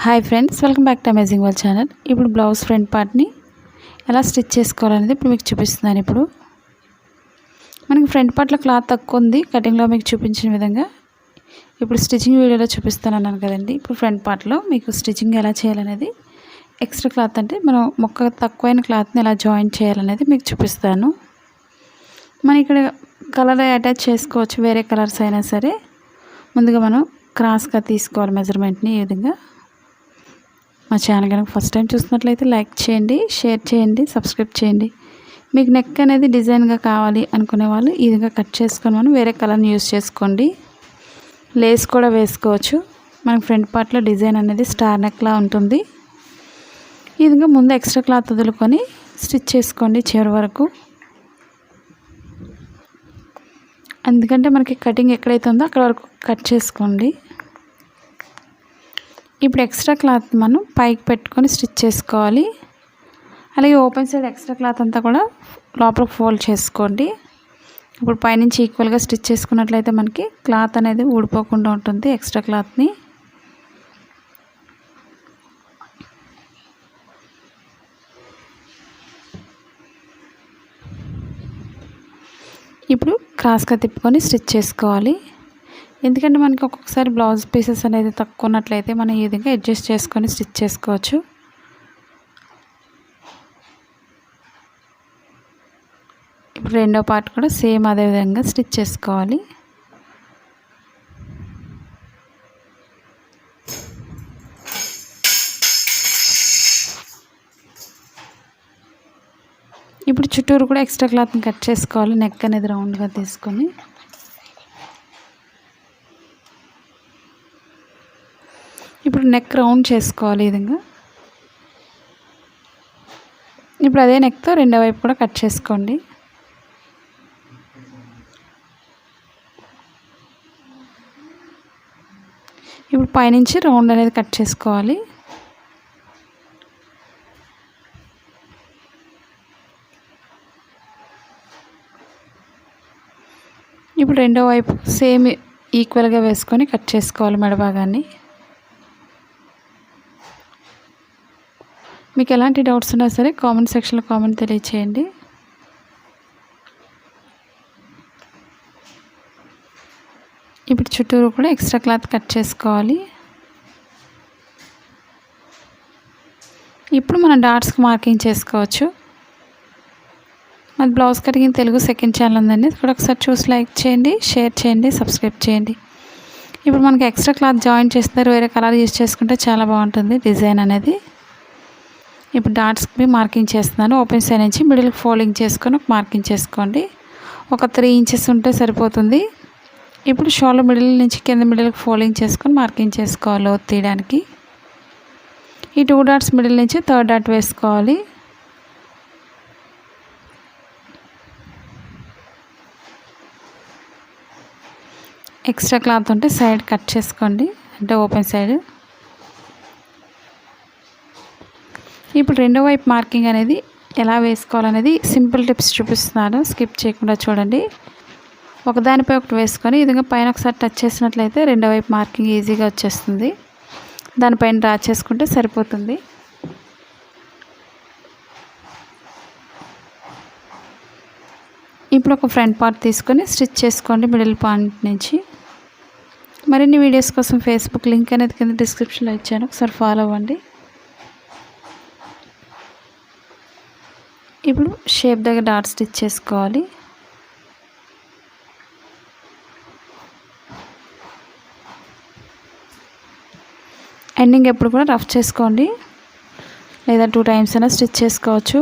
Hi friends, welcome back to amazing world channel. ఇప్పుడు blouse front పార్ట్ని ఎలా stitch చేసుకోవాలనేది ఇప్పుడు మీకు చూపిస్తున్నాను. ఇప్పుడు మనకి ఫ్రంట్ పార్ట్లో క్లాత్ తక్కువ ఉంది, కటింగ్లో మీకు చూపించిన విధంగా ఇప్పుడు స్టిచ్చింగ్ వీడియోలో చూపిస్తాను అన్నాను కదండి. ఇప్పుడు ఫ్రంట్ పార్ట్లో మీకు స్టిచ్చింగ్ ఎలా చేయాలనేది, ఎక్స్ట్రా క్లాత్ అంటే మనం మొక్క తక్కువైన క్లాత్ని ఎలా జాయిన్ చేయాలనేది మీకు చూపిస్తాను. మనం ఇక్కడ కలర్ అటాచ్ చేసుకోవచ్చు, వేరే కలర్స్ అయినా సరే. ముందుగా మనం క్రాస్గా తీసుకోవాలి మెజర్మెంట్ని. ఈ విధంగా మా ఛానల్ కనుక ఫస్ట్ టైం చూసినట్లయితే లైక్ చేయండి, షేర్ చేయండి, సబ్స్క్రైబ్ చేయండి. మీకు నెక్ అనేది డిజైన్గా కావాలి అనుకునే వాళ్ళు ఈ విధంగా కట్ చేసుకొని మనం వేరే కలర్ని యూస్ చేసుకోండి. లేస్ కూడా వేసుకోవచ్చు. మనకి ఫ్రంట్ పార్ట్లో డిజైన్ అనేది స్టార్ నెక్లా ఉంటుంది. ఈ విధంగా ముందు ఎక్స్ట్రా క్లాత్ వదులుకొని స్టిచ్ చేసుకోండి చివరి వరకు. ఎందుకంటే మనకి కటింగ్ ఎక్కడైతే ఉందో అక్కడ వరకు కట్ చేసుకోండి. ఇప్పుడు ఎక్స్ట్రా క్లాత్ మనం పైకి పెట్టుకొని స్టిచ్ చేసుకోవాలి. అలాగే ఓపెన్ సైడ్ ఎక్స్ట్రా క్లాత్ అంతా కూడా లోపలికి ఫోల్డ్ చేసుకోండి. ఇప్పుడు పైనుంచి ఈక్వల్గా స్టిచ్ చేసుకున్నట్లయితే మనకి క్లాత్ అనేది ఊడిపోకుండా ఉంటుంది. ఎక్స్ట్రా క్లాత్ని ఇప్పుడు క్రాస్గా తిప్పుకొని స్టిచ్ చేసుకోవాలి. ఎందుకంటే మనకి ఒక్కొక్కసారి బ్లౌజ్ పీసెస్ అనేది తక్కువ ఉన్నట్లయితే మనం ఈ విధంగా అడ్జస్ట్ చేసుకొని స్టిచ్ చేసుకోవచ్చు. ఇప్పుడు రెండో పార్ట్ కూడా సేమ్ అదే విధంగా స్టిచ్ చేసుకోవాలి. ఇప్పుడు చుట్టూరు కూడా ఎక్స్ట్రా క్లాత్ని కట్ చేసుకోవాలి. నెక్ అనేది రౌండ్గా తీసుకొని ఇప్పుడు నెక్ రౌండ్ చేసుకోవాలి ఈ విధంగా. ఇప్పుడు అదే నెక్తో రెండో వైపు కూడా కట్ చేసుకోండి. ఇప్పుడు పైనుంచి రౌండ్ అనేది కట్ చేసుకోవాలి. ఇప్పుడు రెండో వైపు సేమ్ ఈక్వల్గా వేసుకొని కట్ చేసుకోవాలి మెడ భాగాన్ని. మీకు ఎలాంటి డౌట్స్ ఉన్నా సరే కామెంట్ సెక్షన్లో కామెంట్ తెలియచేయండి. ఇప్పుడు చుట్టూరు కూడా ఎక్స్ట్రా క్లాత్ కట్ చేసుకోవాలి. ఇప్పుడు మనం డాట్స్కి మార్కింగ్ చేసుకోవచ్చు. మాది blouse cutting Telugu second channel ఉందండి, ఇక్కడ ఒకసారి చూసి లైక్ చేయండి, షేర్ చేయండి, సబ్స్క్రైబ్ చేయండి. ఇప్పుడు మనకి ఎక్స్ట్రా క్లాత్ జాయిన్ చేస్తారు, వేరే కలర్ యూజ్ చేసుకుంటే చాలా బాగుంటుంది డిజైన్ అనేది. ఇప్పుడు డాట్స్కి మార్కింగ్ చేస్తున్నాను. ఓపెన్ సైడ్ నుంచి మిడిల్కి ఫోల్డింగ్ చేసుకొని ఒక మార్కింగ్ చేసుకోండి. ఒక 3 ఇంచెస్ ఉంటే సరిపోతుంది. ఇప్పుడు షోల్డర్ మిడిల్ నుంచి కింద మిడిల్కి ఫోల్డింగ్ చేసుకొని మార్కింగ్ చేసుకోవాలి లోతు తీయడానికి. ఈ 2 డాట్స్ మిడిల్ నుంచి 3rd డాట్ వేసుకోవాలి. ఎక్స్ట్రా క్లాత్ ఉంటే సైడ్ కట్ చేసుకోండి, అంటే ఓపెన్ సైడ్. ఇప్పుడు రెండో వైపు మార్కింగ్ అనేది ఎలా వేసుకోవాలనేది సింపుల్ టిప్స్ చూపిస్తున్నాను, స్కిప్ చేయకుండా చూడండి. ఒకదానిపై ఒకటి వేసుకొని ఈ విధంగా పైన ఒకసారి టచ్ చేసినట్లయితే రెండో వైపు మార్కింగ్ ఈజీగా వచ్చేస్తుంది. దానిపైన డ్రా చేసుకుంటే సరిపోతుంది. ఇప్పుడు ఒక ఫ్రంట్ పార్ట్ తీసుకొని స్టిచ్ చేసుకోండి మిడిల్ పాయింట్ నుంచి. మరిన్ని వీడియోస్ కోసం ఫేస్బుక్ లింక్ అనేది కింద డిస్క్రిప్షన్లో ఇచ్చాను, ఒకసారి ఫాలో అవ్వండి. ఇప్పుడు షేప్ దగ్గర డాట్ స్టిచ్ చేసుకోవాలి. ఎండింగ్ ఎప్పుడు కూడా రఫ్ చేసుకోండి, లేదా 2 టైమ్స్ అయినా స్టిచ్ చేసుకోవచ్చు.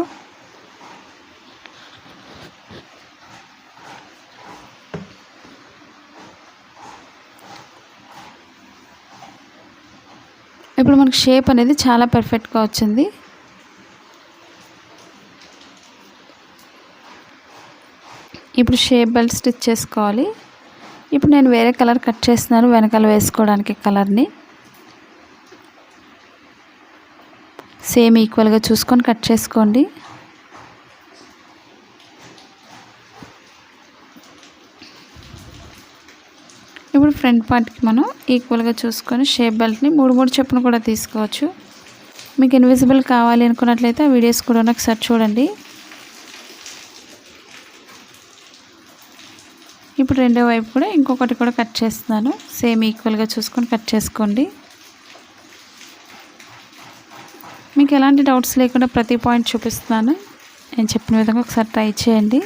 ఇప్పుడు మనకి షేప్ అనేది చాలా పర్ఫెక్ట్గా వచ్చింది. ఇప్పుడు షేప్ బెల్ట్ స్టిచ్ చేసుకోవాలి. ఇప్పుడు నేను వేరే కలర్ కట్ చేస్తున్నాను వెనకాల వేసుకోవడానికి కలర్ని. సేమ్ ఈక్వల్గా చూసుకొని కట్ చేసుకోండి. ఇప్పుడు ఫ్రంట్ పార్ట్కి మనం ఈక్వల్గా చూసుకొని షేప్ బెల్ట్ని 3 చొప్పున కూడా తీసుకోవచ్చు. మీకు ఇన్విజిబుల్ కావాలి అనుకున్నట్లయితే ఆ వీడియోస్ కూడా ఒకసారి చూడండి. ఇప్పుడు రెండో వైపు కూడా ఇంకొకటి కూడా కట్ చేస్తున్నాను. సేమ్ ఈక్వల్గా చూసుకొని కట్ చేసుకోండి. మీకు ఎలాంటి డౌట్స్ లేకుండా ప్రతి పాయింట్ చూపిస్తున్నాను. నేను చెప్పిన విధంగా ఒకసారి ట్రై చేయండి.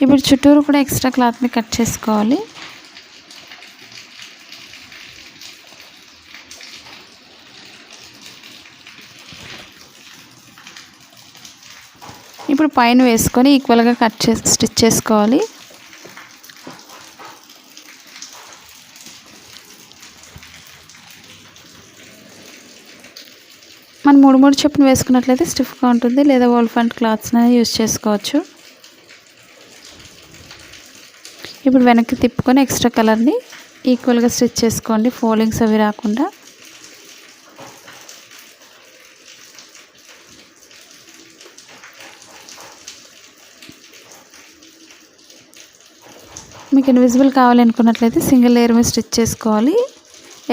ఇప్పుడు చుట్టూరు కూడా ఎక్స్ట్రా క్లాత్ని కట్ చేసుకోవాలి. ఇప్పుడు పైన వేసుకొని ఈక్వల్గా స్టిచ్ చేసుకోవాలి. మనం 3 చొప్పున వేసుకున్నట్లయితే స్టిఫ్గా ఉంటుంది, లేదా వోల్ఫెంట్ క్లాత్స్ని యూజ్ చేసుకోవచ్చు. ఇప్పుడు వెనక్కి తిప్పుకొని ఎక్స్ట్రా కలర్ని ఈక్వల్గా స్టిచ్ చేసుకోండి, ఫోల్డింగ్స్ అవి రాకుండా. మీకు ఇన్విజిబుల్ కావాలనుకున్నట్లయితే సింగిల్ లేయర్ మీద స్టిచ్ చేసుకోవాలి.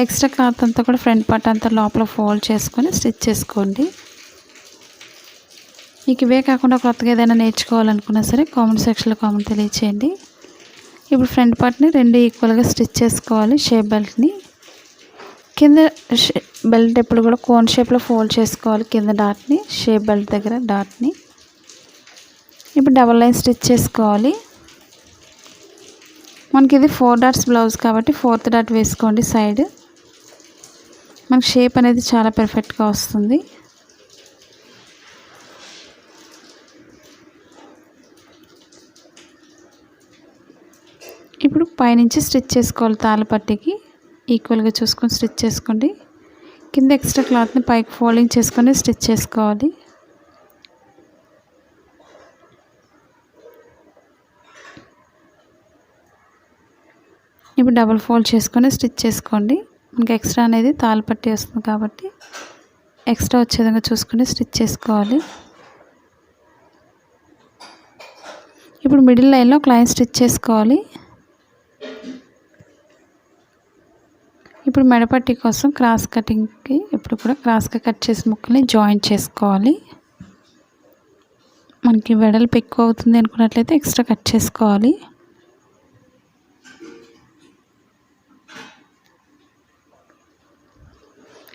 ఎక్స్ట్రా క్లాత్ అంతా కూడా ఫ్రంట్ పార్ట్ అంతా లోపల ఫోల్డ్ చేసుకొని స్టిచ్ చేసుకోండి. మీకు ఇవే కాకుండా కొత్తగా ఏదైనా నేర్చుకోవాలనుకున్నా సరే కామెంట్ సెక్షన్లో కామెంట్ తెలియచేయండి. ఇప్పుడు ఫ్రంట్ పార్ట్ని 2 ఈక్వల్గా స్టిచ్ చేసుకోవాలి. షేప్ బెల్ట్ని కింద బెల్ట్ ఎప్పుడు కూడా కోన్ షేప్లో ఫోల్డ్ చేసుకోవాలి. కింద డాట్ని షేప్ బెల్ట్ దగ్గర డాట్ని ఇప్పుడు డబల్ లైన్ స్టిచ్ చేసుకోవాలి. మనకి ఇది 4 డాట్స్ బ్లౌజ్ కాబట్టి 4th డాట్ వేసుకోండి సైడ్. మనకి షేప్ అనేది చాలా పర్ఫెక్ట్గా వస్తుంది. ఇప్పుడు పైనుంచి స్టిచ్ చేసుకోవాలి. తాళ్ళపట్టికి ఈక్వల్గా చూసుకొని స్టిచ్ చేసుకోండి. కింద ఎక్స్ట్రా క్లాత్ని పైకి ఫోల్డింగ్ చేసుకొని స్టిచ్ చేసుకోవాలి. ఇప్పుడు డబుల్ ఫోల్డ్ చేసుకొని స్టిచ్ చేసుకోండి. మనకి ఎక్స్ట్రా అనేది తాళ్ళపట్టి వస్తుంది కాబట్టి ఎక్స్ట్రా వచ్చే విధంగా చూసుకొని స్టిచ్ చేసుకోవాలి. ఇప్పుడు మిడిల్ లైన్లో ఒక లైన్ స్టిచ్ చేసుకోవాలి. ఇప్పుడు మెడపట్టి కోసం క్రాస్ కటింగ్కి ఇప్పుడు కూడా క్రాస్గా కట్ చేసిన ముక్కల్ని జాయింట్ చేసుకోవాలి. మనకి వెడల్పు ఎక్కువ అవుతుంది అనుకున్నట్లయితే ఎక్స్ట్రా కట్ చేసుకోవాలి.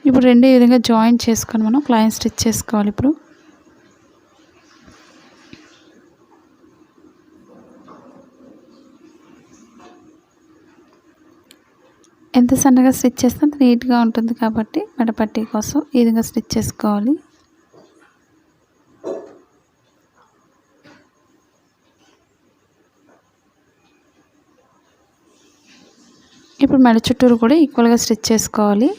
ఇప్పుడు 2 ఈ విధంగా జాయింట్ చేసుకొని మనం లైన్ స్టిచ్ చేసుకోవాలి. ఇప్పుడు ఎంత సన్నగా స్టిచ్ చేస్తే అంత నీట్గా ఉంటుంది కాబట్టి మెడపట్టి కోసం ఈ విధంగా స్టిచ్ చేసుకోవాలి. ఇప్పుడు మెడ చుట్టూరు కూడా ఈక్వల్గా స్టిచ్ చేసుకోవాలి.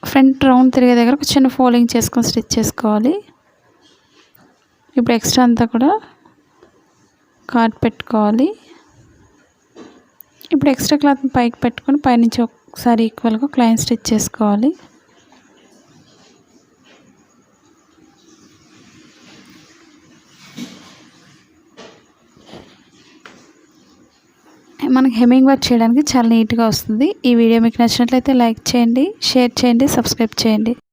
ఫ్రంట్ రౌండ్ తిరిగే దగ్గర ఒక చిన్న ఫోల్డింగ్ చేసుకొని స్టిచ్ చేసుకోవాలి. ఇప్పుడు ఎక్స్ట్రా అంతా కూడా కార్డ్ పెట్టుకోవాలి. ఇప్పుడు ఎక్స్ట్రా క్లాత్ని పైకి పెట్టుకొని పైనుంచి ఒకసారి ఈక్వల్గా ఒక లైన్ స్టిచ్ చేసుకోవాలి. మనకి హెమ్మింగ్ వర్క్ చేయడానికి చాలా నీట్గా వస్తుంది. ఈ వీడియో మీకు నచ్చినట్లయితే లైక్ చేయండి, షేర్ చేయండి, సబ్స్క్రైబ్ చేయండి.